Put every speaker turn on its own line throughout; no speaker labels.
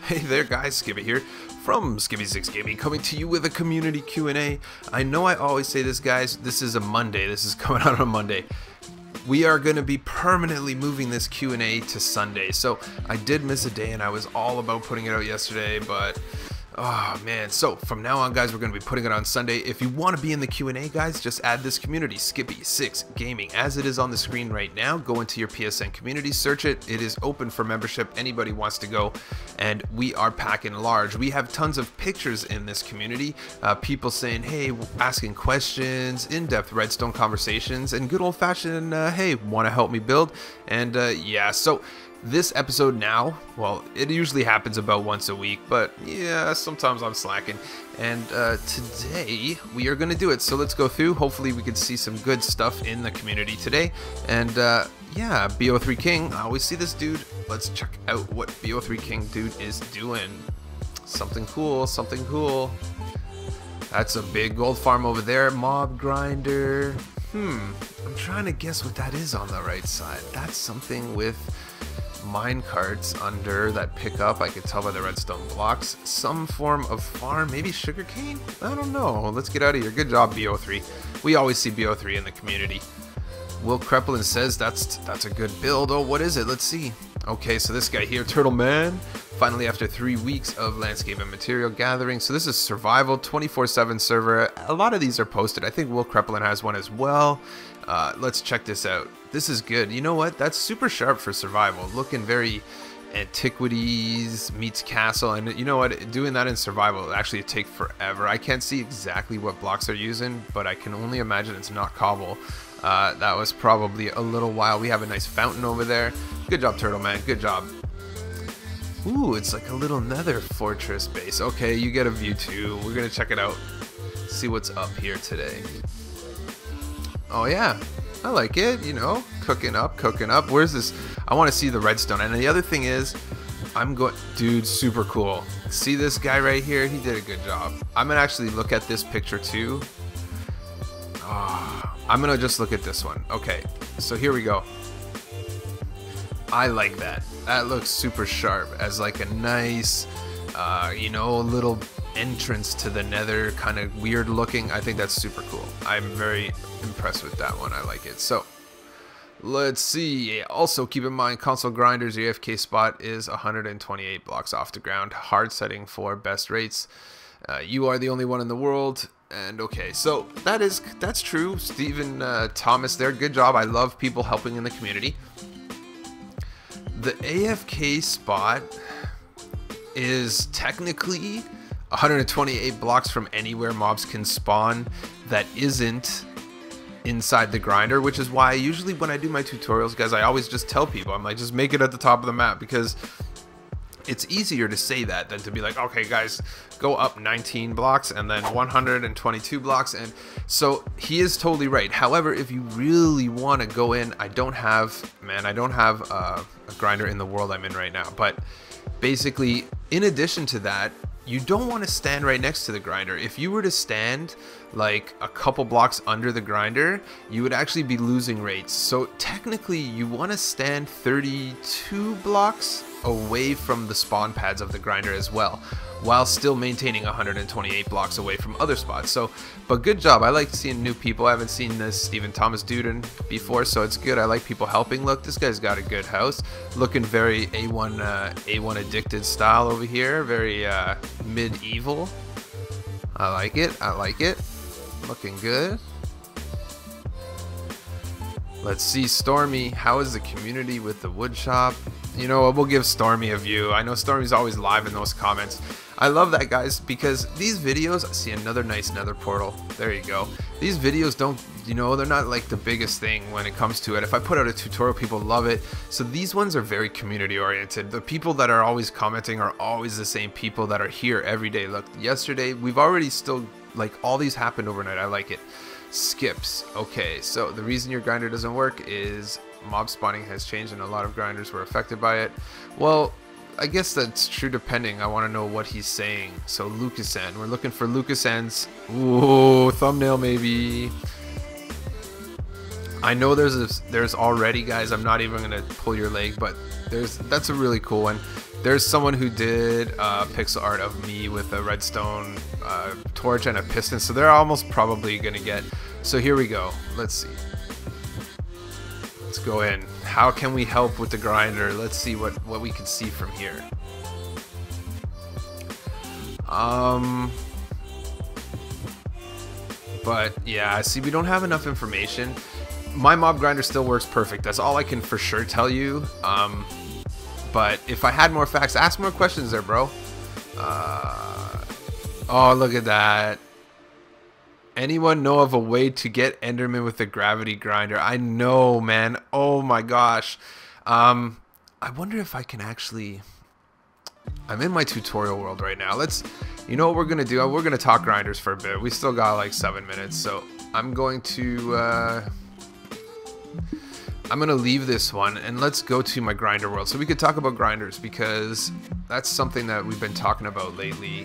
Hey there guys, Skippy here from Skippy6 Gaming, coming to you with a community Q&A. I know I always say this, guys, this is a Monday, this is coming out on a Monday. We are going to be permanently moving this Q&A to Sunday, so I did miss a day and I was all about putting it out yesterday, but oh man. So from now on, guys, we're going to be putting it on Sunday. If you want to be in the Q&A, guys, just add this community, Skippy6 Gaming, as it is on the screen right now. Go into your PSN community, search it. It is open for membership. Anybody wants to go, and we are packing large. We have tons of pictures in this community, people saying, hey, asking questions, in-depth redstone conversations, and good old-fashioned, hey, want to help me build? And yeah, so this episode now, well, it usually happens about once a week, but yeah, sometimes I'm slacking. And today we are going to do it. So let's go through. Hopefully we can see some good stuff in the community today. And yeah, BO3 King, I always see this dude. Let's check out what BO3 King dude is doing. Something cool, something cool. That's a big gold farm over there. Mob grinder. I'm trying to guess what that is on the right side. That's something with mine carts under that pick up. I could tell by the redstone blocks. Some form of farm, maybe sugarcane? I don't know. Let's get out of here. Good job, BO3. We always see BO3 in the community. Will Kreplin says that's a good build. Oh, what is it? Let's see. Okay, so this guy here, Turtle Man, finally after 3 weeks of landscape and material gathering. So this is survival 24/7 server. A lot of these are posted. I think Will Kreplin has one as well. Let's check this out. This is good. You know what? That's super sharp for survival. Looking very antiquities meets castle. And you know what? Doing that in survival will actually take forever. I can't see exactly what blocks they're using, but I can only imagine it's not cobble. That was probably a little while. We have a nice fountain over there. Good job, Turtle Man. Good job. Ooh, it's like a little nether fortress base. Okay, you get a view too. We're going to check it out. See what's up here today. Oh yeah, I like it, you know, cooking up. Where's this? I want to see the redstone. And the other thing is, dude, super cool. See this guy right here? He did a good job. I'm going to actually look at this picture too. Oh, I'm going to just look at this one. Okay, so here we go. I like that. That looks super sharp as like a nice, you know, little entrance to the nether, kind of weird looking. I think that's super cool. I'm very impressed with that one. I like it. So let's see. Also keep in mind, console grinders, your AFK spot is 128 blocks off the ground. Hard setting for best rates. You are the only one in the world. And okay, so that's true. Stephen Thomas there, good job. I love people helping in the community. The AFK spot is technically 128 blocks from anywhere mobs can spawn that isn't inside the grinder, which is why usually when I do my tutorials, guys, I always just tell people, I'm like, just make it at the top of the map, because it's easier to say that than to be like, okay guys, go up 19 blocks and then 122 blocks. And so he is totally right. However, if you really want to go in, I don't have a grinder in the world I'm in right now, but basically in addition to that, you don't want to stand right next to the grinder. If you were to stand like a couple blocks under the grinder, you would actually be losing rates. So technically you want to stand 32 blocks away from the spawn pads of the grinder as well, while still maintaining 128 blocks away from other spots. So, but good job. I like seeing new people. I haven't seen this Stephen Thomas dude before, so it's good. I like people helping. Look, this guy's got a good house, looking very A1 addicted style over here, very medieval. I like it. I like it. Looking good. Let's see, Stormy, how is the community with the wood shop? You know what, we'll give Stormy a view. I know Stormy's always live in those comments. I love that, guys, because these videos, I see another nice nether portal. There you go. These videos don't, you know, they're not like the biggest thing when it comes to it. If I put out a tutorial, people love it. So these ones are very community oriented. The people that are always commenting are always the same people that are here every day. Look, yesterday, we've already still, like, all these happened overnight. I like it. Skips. Okay, so the reason your grinder doesn't work is mob spawning has changed and a lot of grinders were affected by it. Well, I guess that's true depending. I want to know what he's saying. So Lucasan, we're looking for Lucasan's. Ooh, thumbnail maybe. I know there's already, guys, I'm not even gonna pull your leg, but that's a really cool one. There's someone who did pixel art of me with a redstone torch and a piston, so they're almost probably gonna get. So here we go. Let's see. Let's go in. How can we help with the grinder? Let's see what we can see from here. But yeah, see, we don't have enough information. My mob grinder still works perfect. That's all I can for sure tell you. But if I had more facts, ask more questions there, bro. Oh, look at that. Anyone know of a way to get Enderman with a gravity grinder? I know, man. Oh my gosh. I wonder if I can actually... I'm in my tutorial world right now. You know what we're gonna do? We're gonna talk grinders for a bit. We still got like 7 minutes, so I'm going to leave this one and let's go to my grinder world so we could talk about grinders, because that's something that we've been talking about lately.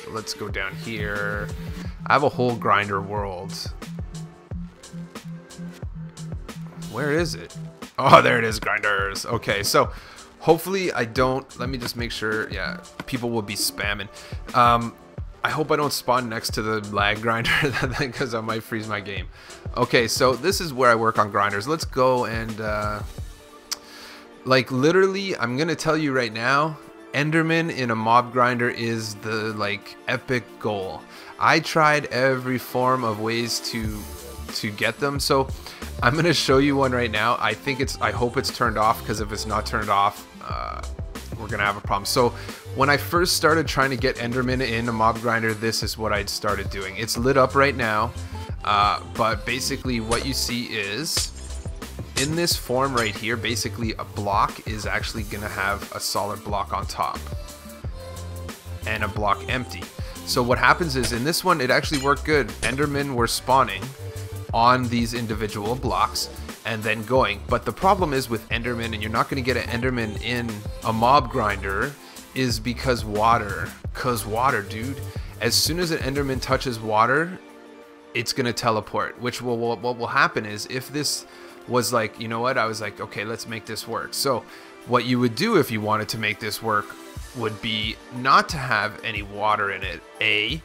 Let's go down here. I have a whole grinder world. Where is it? Oh, there it is, grinders. Okay, so hopefully I don't, let me just make sure, yeah, people will be spamming. I hope I don't spawn next to the lag grinder because I might freeze my game. Okay, so this is where I work on grinders. Let's go and, like, literally, I'm going to tell you right now, Enderman in a mob grinder is the, like, epic goal. I tried every form of ways to get them, so I'm going to show you one right now. I hope it's turned off, because if it's not turned off, we're gonna have a problem. So when I first started trying to get Enderman in a mob grinder, this is what I'd started doing. It's lit up right now, but basically what you see is in this form right here, basically a block is actually gonna have a solid block on top and a block empty. So what happens is in this one, it actually worked good. Endermen were spawning on these individual blocks and then going. But the problem is with Enderman, and you're not going to get an Enderman in a mob grinder, is because water. Cause water, dude. As soon as an Enderman touches water, it's going to teleport. Which what will happen is, if this was like, you know what, I was like, okay, let's make this work. So what you would do if you wanted to make this work would be not to have any water in it, A.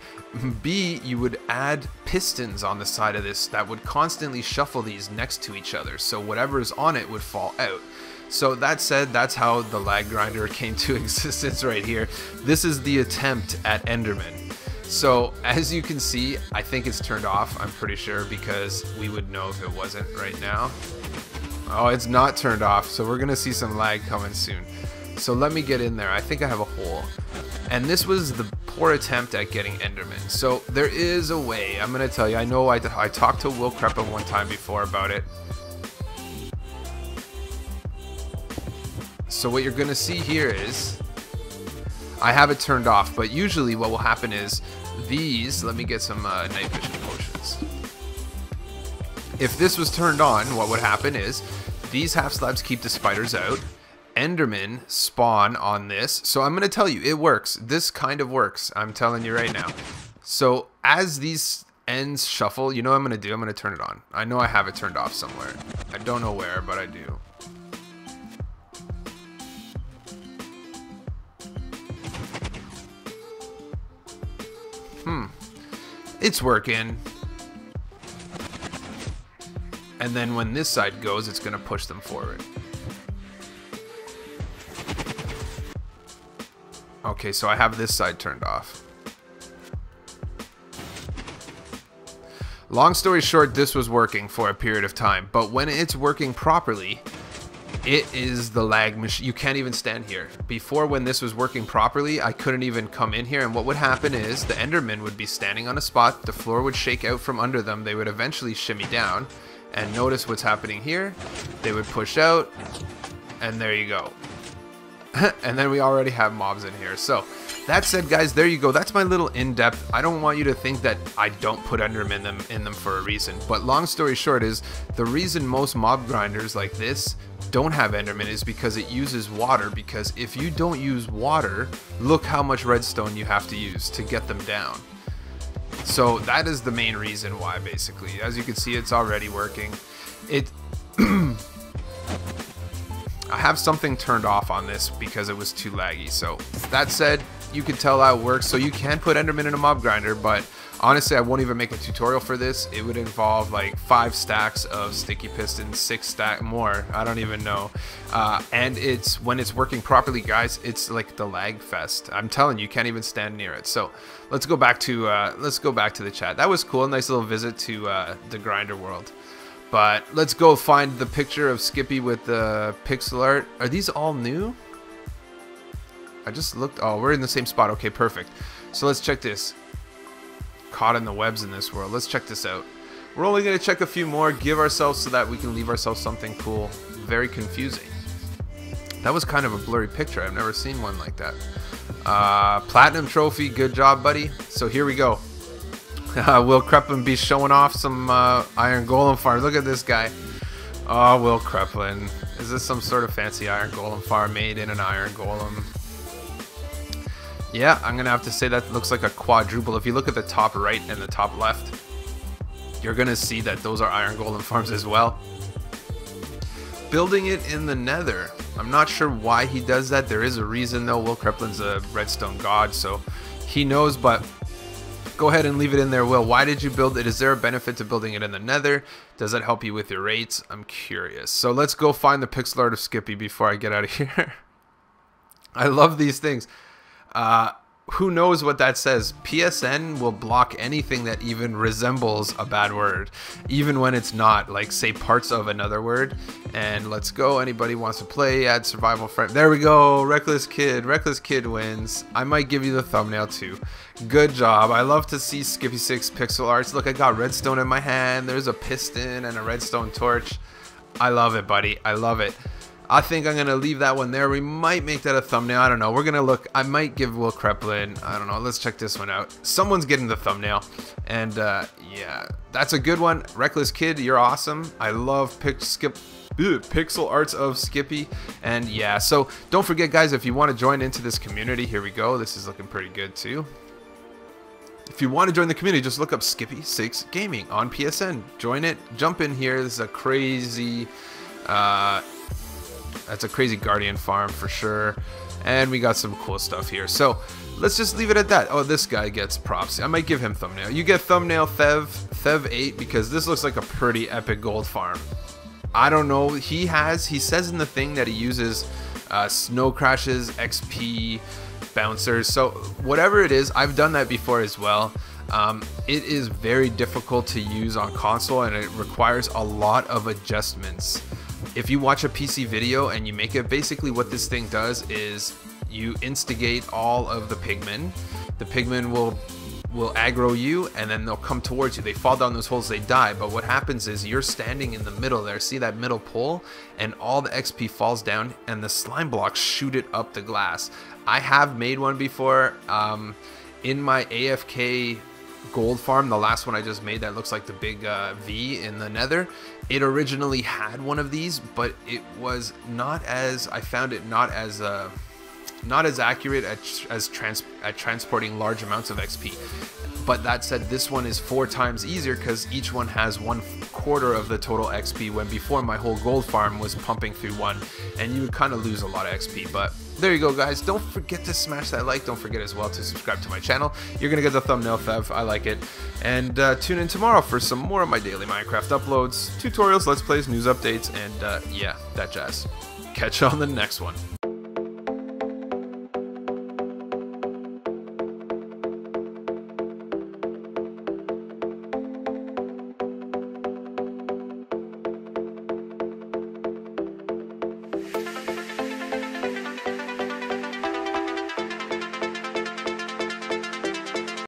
B, you would add pistons on the side of this that would constantly shuffle these next to each other, so whatever is on it would fall out. So that said, that's how the lag grinder came to existence right here. This is the attempt at Enderman. So as you can see, I think it's turned off, I'm pretty sure, because we would know if it wasn't right now. Oh, it's not turned off, so we're gonna see some lag coming soon. So let me get in there. I think I have a hole. And this was the poor attempt at getting Enderman. So there is a way. I'm going to tell you. I know I talked to Will Crepa one time before about it. So what you're going to see here is I have it turned off. But usually what will happen is these... Let me get some night vision potions. If this was turned on, what would happen is these half slabs keep the spiders out. Endermen spawn on this. So I'm going to tell you, it works. This kind of works. I'm telling you right now. So as these ends shuffle, you know what I'm going to do? I'm going to turn it on. I know I have it turned off somewhere. I don't know where, but I do. It's working. And then when this side goes, it's going to push them forward. Okay, so I have this side turned off. Long story short, this was working for a period of time, but when it's working properly, it is the lag machine. You can't even stand here. Before, when this was working properly, I couldn't even come in here, and what would happen is the Endermen would be standing on a spot, the floor would shake out from under them, they would eventually shimmy down, and notice what's happening here. They would push out, and there you go. And then we already have mobs in here. So that said, guys, there you go. That's my little in-depth. I don't want you to think that I don't put Endermen in them for a reason. But long story short is, the reason most mob grinders like this don't have Enderman is because it uses water. Because if you don't use water, look how much redstone you have to use to get them down. So that is the main reason why, basically. As you can see, it's already working. I have something turned off on this because it was too laggy. So that said, you can tell how it works. So you can put Enderman in a mob grinder, but honestly, I won't even make a tutorial for this. It would involve like 5 stacks of sticky pistons, 6 stack more. I don't even know. And it's when it's working properly, guys, it's like the lag fest. I'm telling you, can't even stand near it. So let's go back to the chat. That was cool. Nice little visit to the grinder world. But let's go find the picture of Skippy with the pixel art. Are these all new? I just looked. Oh, we're in the same spot. Okay, perfect. So let's check this. Caught in the webs in this world. Let's check this out. We're only going to check a few more, give ourselves so that we can leave ourselves something cool. Very confusing. That was kind of a blurry picture. I've never seen one like that. Platinum trophy. Good job, buddy. So here we go. Will Kreplin be showing off some iron golem farm. Look at this guy. Oh, Will Kreplin. Is this some sort of fancy iron golem farm made in an iron golem? Yeah, I'm gonna have to say that looks like a quadruple. If you look at the top right and the top left, you're gonna see that those are iron golem farms as well. Building it in the nether. I'm not sure why he does that. There is a reason though. Will Kreplin's a redstone god, so he knows, but go ahead and leave it in there, Will. Why did you build it? Is there a benefit to building it in the nether? Does that help you with your rates? I'm curious. So let's go find the pixel art of Skippy before I get out of here. I love these things. Who knows what that says? PSN will block anything that even resembles a bad word, even when it's not, like say parts of another word. And let's go. Anybody wants to play? Add survival friend. There we go. Reckless Kid. Reckless Kid wins. I might give you the thumbnail too. Good job. I love to see Skippy 6 pixel arts. Look, I got redstone in my hand. There's a piston and a redstone torch. I love it, buddy. I love it. I think I'm going to leave that one there. We might make that a thumbnail. I don't know. We're going to look. I might give Will Kreplin. I don't know. Let's check this one out. Someone's getting the thumbnail. And yeah, that's a good one. Reckless Kid, you're awesome. I love pixel arts of Skippy. And yeah, so don't forget, guys, if you want to join into this community, here we go. This is looking pretty good too. If you want to join the community, just look up Skippy 6 Gaming on PSN. Join it. Jump in here. This is a crazy... that's a crazy guardian farm for sure, and we got some cool stuff here, so let's just leave it at that. Oh, this guy gets props. I might give him thumbnail. You get thumbnail Thev 8, because this looks like a pretty epic gold farm. I don't know, he says in the thing that he uses snow crashes, XP, bouncers, so whatever it is, I've done that before as well. It is very difficult to use on console, and it requires a lot of adjustments. If you watch a PC video and you make it, basically what this thing does is you instigate all of the pigmen. The pigmen will aggro you, and then they'll come towards you. They fall down those holes, they die. But what happens is you're standing in the middle there. See that middle pole? And all the XP falls down, and the slime blocks shoot it up the glass. I have made one before. In my AFK gold farm, the last one I just made that looks like the big V in the nether, it originally had one of these, but it was not as, I found it not as accurate at transporting large amounts of XP. But that said, this one is 4 times easier because each one has 1/4 of the total XP, when before my whole gold farm was pumping through one, and you would kind of lose a lot of XP. But there you go, guys. Don't forget to smash that like. Don't forget as well to subscribe to my channel. You're gonna get the thumbnail, Fev. I like it. And tune in tomorrow for some more of my daily Minecraft uploads, tutorials, let's plays, news updates, and yeah, that jazz. Catch you on the next one.